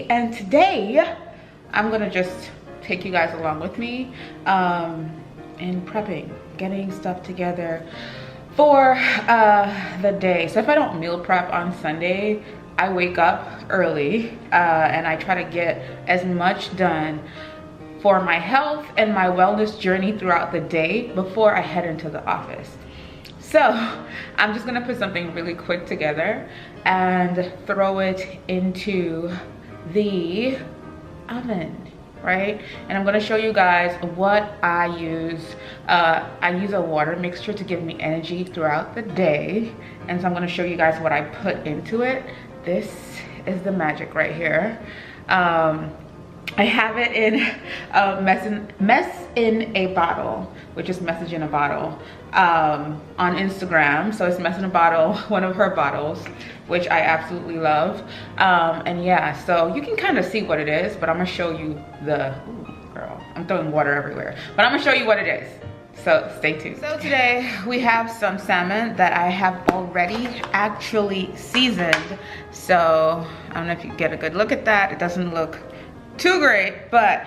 XayLi, and today I'm gonna just take you guys along with me in prepping, getting stuff together for the day. So if I don't meal prep on Sunday, I wake up early and I try to get as much done for my health and my wellness journey throughout the day before I head into the office. So I'm just gonna put something really quick together and throw it into the oven, right? And I'm gonna show you guys what I use. I use a water mixture to give me energy throughout the day. And so I'm gonna show you guys what I put into it. This is the magic right here. I have it in a mess in a bottle, which is message in a bottle, on Instagram. So it's mess in a bottle, one of her bottles, which I absolutely love. And yeah, so you can kind of see what it is, but I'm gonna show you the, ooh, girl, I'm throwing water everywhere, but I'm gonna show you what it is. So stay tuned. So today we have some salmon that I have already actually seasoned. So I don't know if you get a good look at that. It doesn't look too great, but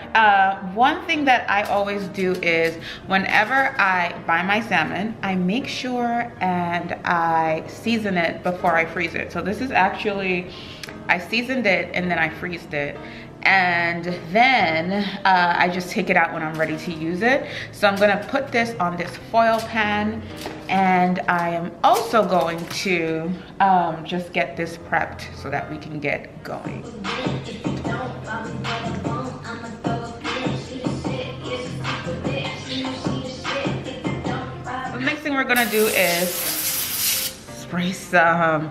one thing that I always do is whenever I buy my salmon, I make sure and I season it before I freeze it. So this is actually, I seasoned it and then I freezed it, and then I just take it out when I'm ready to use it. So I'm gonna put this on this foil pan, and I am also going to just get this prepped so that we can get going. The next thing we're gonna do is spray some,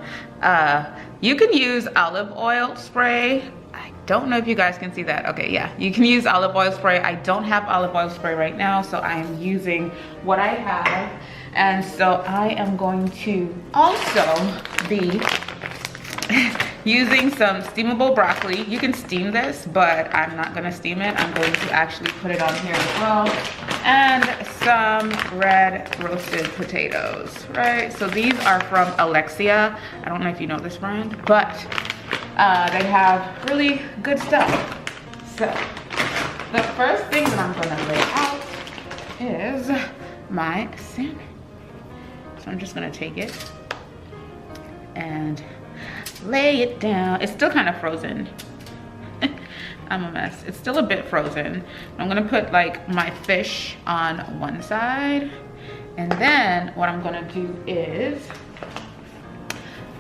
you can use olive oil spray. I don't know if you guys can see that. Okay, yeah, you can use olive oil spray. I don't have olive oil spray right now, so I am using what I have. And so I am going to also be using some steamable broccoli. You can steam this, but I'm not gonna steam it. I'm going to actually put it on here as well. And some red roasted potatoes, right? So these are from Alexia. I don't know if you know this brand, but they have really good stuff. So the first thing that I'm gonna lay out is my salmon. So I'm just gonna take it and lay it down. It's still kind of frozen. I'm a mess. It's still a bit frozen. I'm gonna put like my fish on one side, and then what I'm gonna do is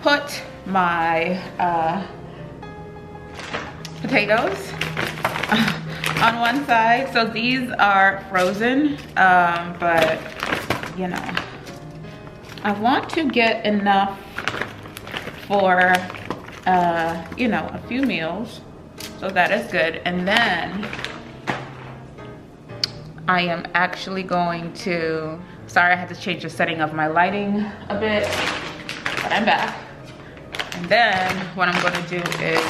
put my potatoes on one side. So these are frozen, but you know, I want to get enough for you know, a few meals, so that is good. And then I am actually going to, sorry, I had to change the setting of my lighting a bit, but I'm back. And then what I'm going to do is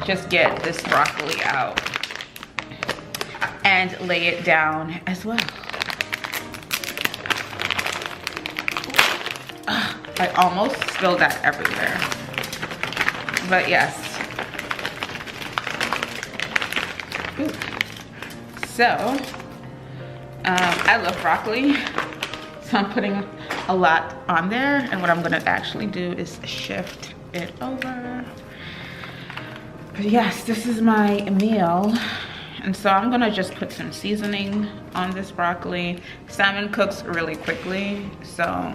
just get this broccoli out and lay it down as well. I almost spilled that everywhere, but yes. Ooh. So I love broccoli, so I'm putting a lot on there, and what I'm gonna actually do is shift it over. But yes, this is my meal, and so I'm gonna just put some seasoning on this broccoli. Salmon cooks really quickly, so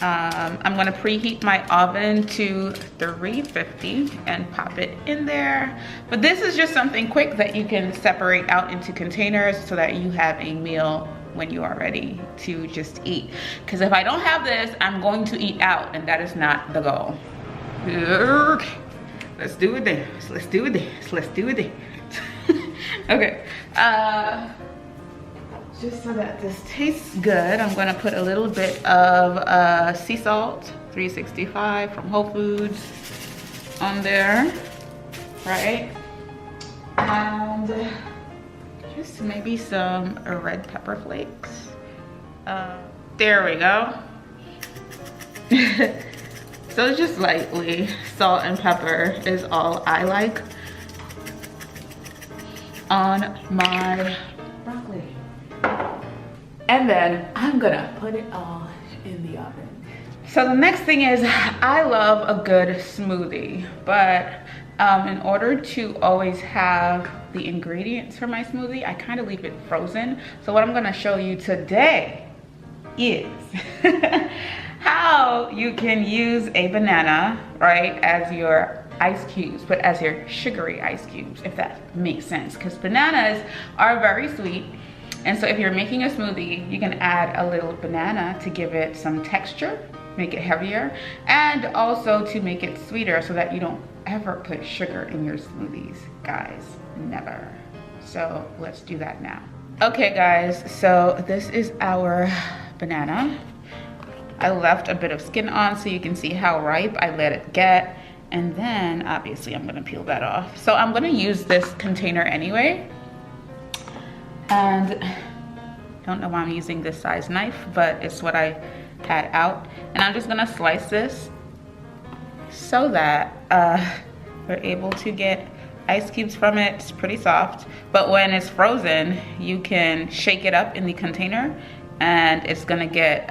I'm gonna preheat my oven to 350 and pop it in there. But this is just something quick that you can separate out into containers so that you have a meal when you are ready to just eat. Because if I don't have this, I'm going to eat out, and that is not the goal. Let's do it then. Let's do it then. Let's do it then. Okay. Just so that this tastes good, I'm gonna put a little bit of sea salt, 365 from Whole Foods, on there, right? And just maybe some red pepper flakes. There we go. So just lightly, salt and pepper is all I like on my broccoli. And then I'm gonna put it all in the oven. So the next thing is, I love a good smoothie, but in order to always have the ingredients for my smoothie, I kind of leave it frozen. So what I'm gonna show you today is how you can use a banana, right, as your ice cubes, but as your sugary ice cubes, if that makes sense, because bananas are very sweet. And so if you're making a smoothie, you can add a little banana to give it some texture, make it heavier, and also to make it sweeter so that you don't ever put sugar in your smoothies, guys, never. So let's do that now. Okay guys, so this is our banana. I left a bit of skin on so you can see how ripe I let it get. And then obviously I'm gonna peel that off. So I'm gonna use this container anyway. And don't know why I'm using this size knife, but it's what I had out. And I'm just gonna slice this so that we're able to get ice cubes from it. It's pretty soft, but when it's frozen, you can shake it up in the container and it's gonna get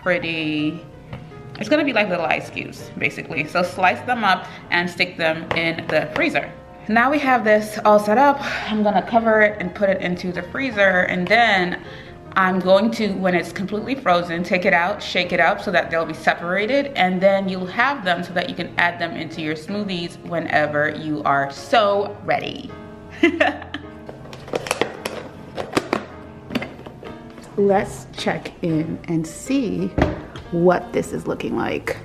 it's gonna be like little ice cubes, basically. So slice them up and stick them in the freezer. Now we have this all set up. I'm gonna cover it and put it into the freezer, and then I'm going to, when it's completely frozen, take it out, shake it up so that they'll be separated, and then you'll have them so that you can add them into your smoothies whenever you are so ready. Let's check in and see what this is looking like.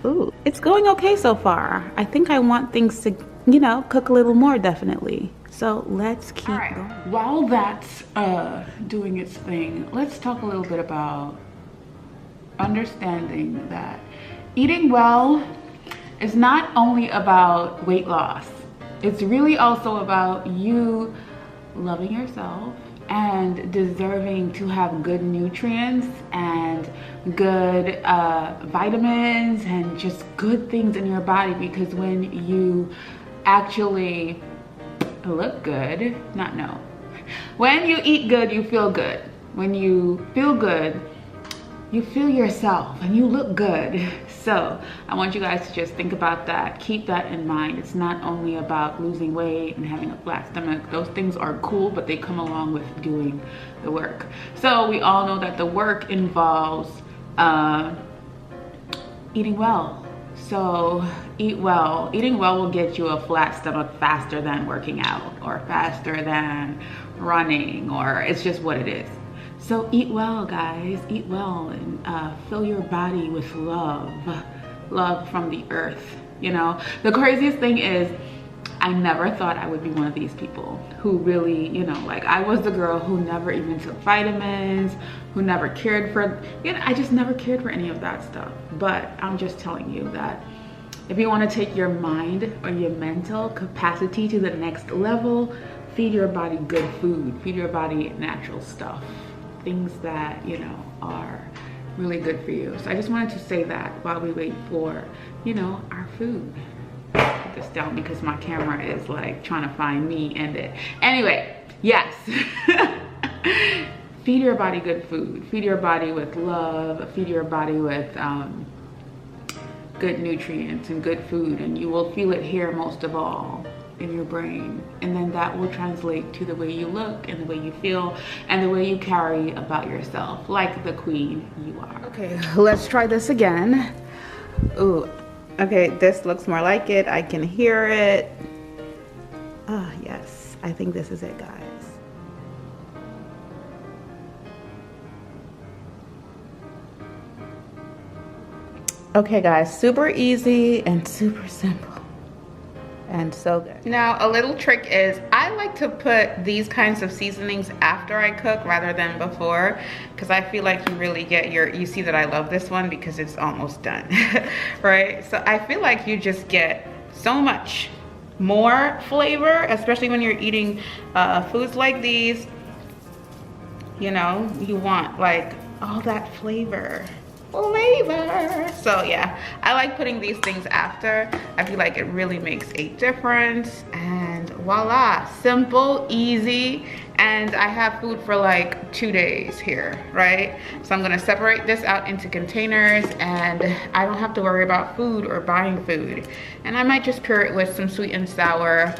Ooh, it's going okay so far. I think I want things to, you know, cook a little more, definitely. So let's keep going. While that's doing its thing, let's talk a little bit about understanding that eating well is not only about weight loss. It's really also about you loving yourself and deserving to have good nutrients and good vitamins and just good things in your body, because when you actually look good, when you eat good, you feel good. When you feel good, you feel yourself and you look good. So I want you guys to just think about that. Keep that in mind. It's not only about losing weight and having a flat stomach. Those things are cool, but they come along with doing the work. So we all know that the work involves eating well. So eat well. Eating well will get you a flat stomach faster than working out, or faster than running, or it's just what it is. So eat well, guys, eat well, and fill your body with love from the earth. You know, the craziest thing is, I never thought I would be one of these people who really, you know, like I was the girl who never even took vitamins, who never cared for, you know, I just never cared for any of that stuff. But I'm just telling you that if you want to take your mind or your mental capacity to the next level, feed your body good food, feed your body natural stuff, things that, you know, are really good for you. So I just wanted to say that while we wait for, you know, our food. Put this down because my camera is like trying to find me and it. Anyway, yes. Feed your body good food. Feed your body with love. Feed your body with good nutrients and good food, and you will feel it here most of all, in your brain. And then that will translate to the way you look and the way you feel and the way you carry about yourself, like the queen you are. Okay, let's try this again. Ooh, okay, this looks more like it. I can hear it. Ah, yes, I think this is it, guys. Okay guys, super easy and super simple and so good. Now a little trick is, I like to put these kinds of seasonings after I cook rather than before, because I feel like you really get you see that I love this one because it's almost done. Right? So I feel like you just get so much more flavor, especially when you're eating foods like these. You know, you want like all that flavor. flavor. So yeah, I like putting these things after. I feel like it really makes a difference. And voila, simple, easy, and I have food for like 2 days here, right? So I'm gonna separate this out into containers, and I don't have to worry about food or buying food. And I might just pair it with some sweet and sour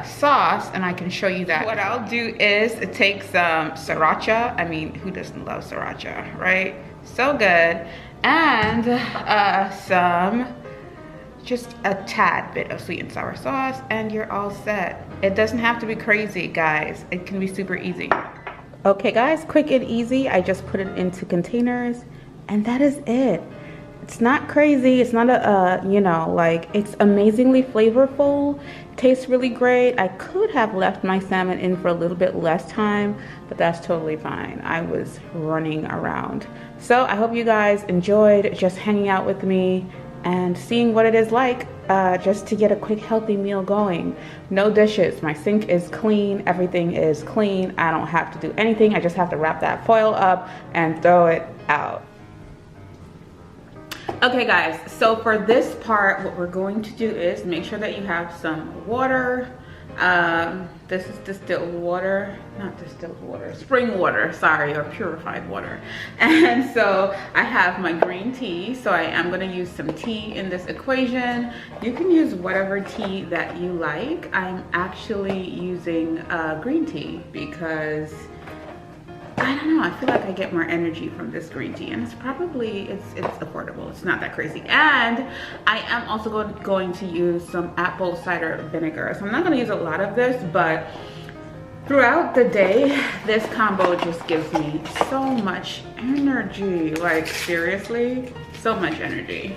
sauce, and I can show you that. What I'll do is take some sriracha. I mean, who doesn't love sriracha, right? So good. And just a tad bit of sweet and sour sauce, and you're all set. It doesn't have to be crazy, guys. It can be super easy. Okay guys, quick and easy. I just put it into containers, and that is it. It's not crazy. It's not a, you know, like, it's amazingly flavorful. Tastes really great. I could have left my salmon in for a little bit less time, but that's totally fine. I was running around. So I hope you guys enjoyed just hanging out with me and seeing what it is like just to get a quick healthy meal going. No dishes. My sink is clean. Everything is clean. I don't have to do anything. I just have to wrap that foil up and throw it out. Okay guys, so for this part, what we're going to do is make sure that you have some water. This is distilled water, not distilled water, spring water, sorry, or purified water. And so I have my green tea, so I am going to use some tea in this equation. You can use whatever tea that you like. I'm actually using green tea because I don't know, I feel like I get more energy from this green tea, and it's probably, it's affordable. It's not that crazy. And I am also going to use some apple cider vinegar. So I'm not going to use a lot of this, but throughout the day, this combo just gives me so much energy. Like, seriously, so much energy.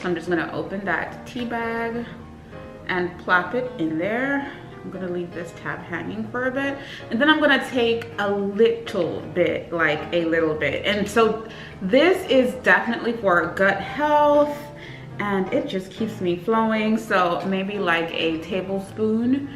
So I'm just going to open that tea bag and plop it in there. I'm gonna leave this tab hanging for a bit, and then I'm gonna take a little bit, like a little bit. And so this is definitely for gut health, and it just keeps me flowing. So maybe like a tablespoon.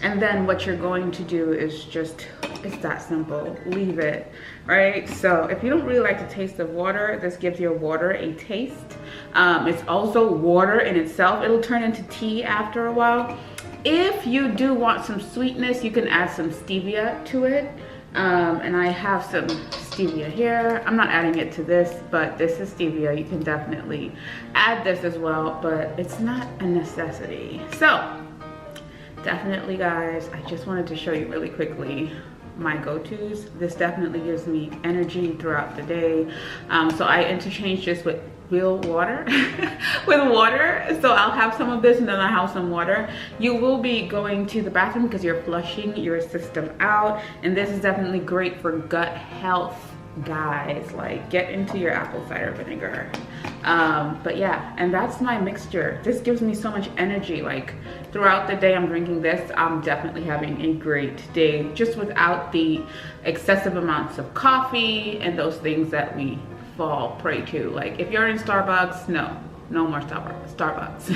And then what you're going to do is just, it's that simple, leave it, right? So if you don't really like the taste of water, this gives your water a taste. It's also water in itself. It'll turn into tea after a while. If you do want some sweetness, you can add some stevia to it. And I have some stevia here. I'm not adding it to this, but this is stevia. You can definitely add this as well, but it's not a necessity. So definitely, guys, I just wanted to show you really quickly my go-tos. This definitely gives me energy throughout the day. So I interchange this with real water with water. So I'll have some of this, and then I'll have some water. You will be going to the bathroom because you're flushing your system out, and this is definitely great for gut health, guys. Like, get into your apple cider vinegar. But yeah, and that's my mixture. This gives me so much energy. Like, throughout the day I'm drinking this, I'm definitely having a great day, just without the excessive amounts of coffee and those things that we fall prey to. Like, if you're in Starbucks, no more Starbucks.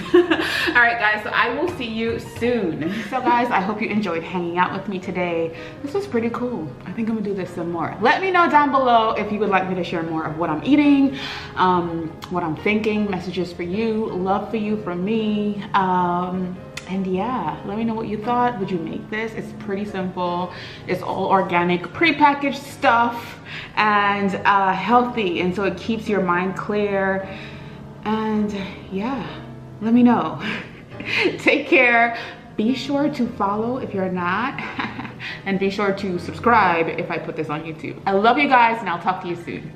All right guys, so I will see you soon. So guys, I hope you enjoyed hanging out with me today. This was pretty cool. I think I'm gonna do this some more. Let me know down below if you would like me to share more of what I'm eating, what I'm thinking, messages for you, love for you from me. And yeah, let me know what you thought. Would you make this? It's pretty simple. It's all organic, prepackaged stuff, and healthy, and so it keeps your mind clear. And yeah, let me know. Take care. Be sure to follow if you're not, and be sure to subscribe if I put this on YouTube. I love you guys, and I'll talk to you soon.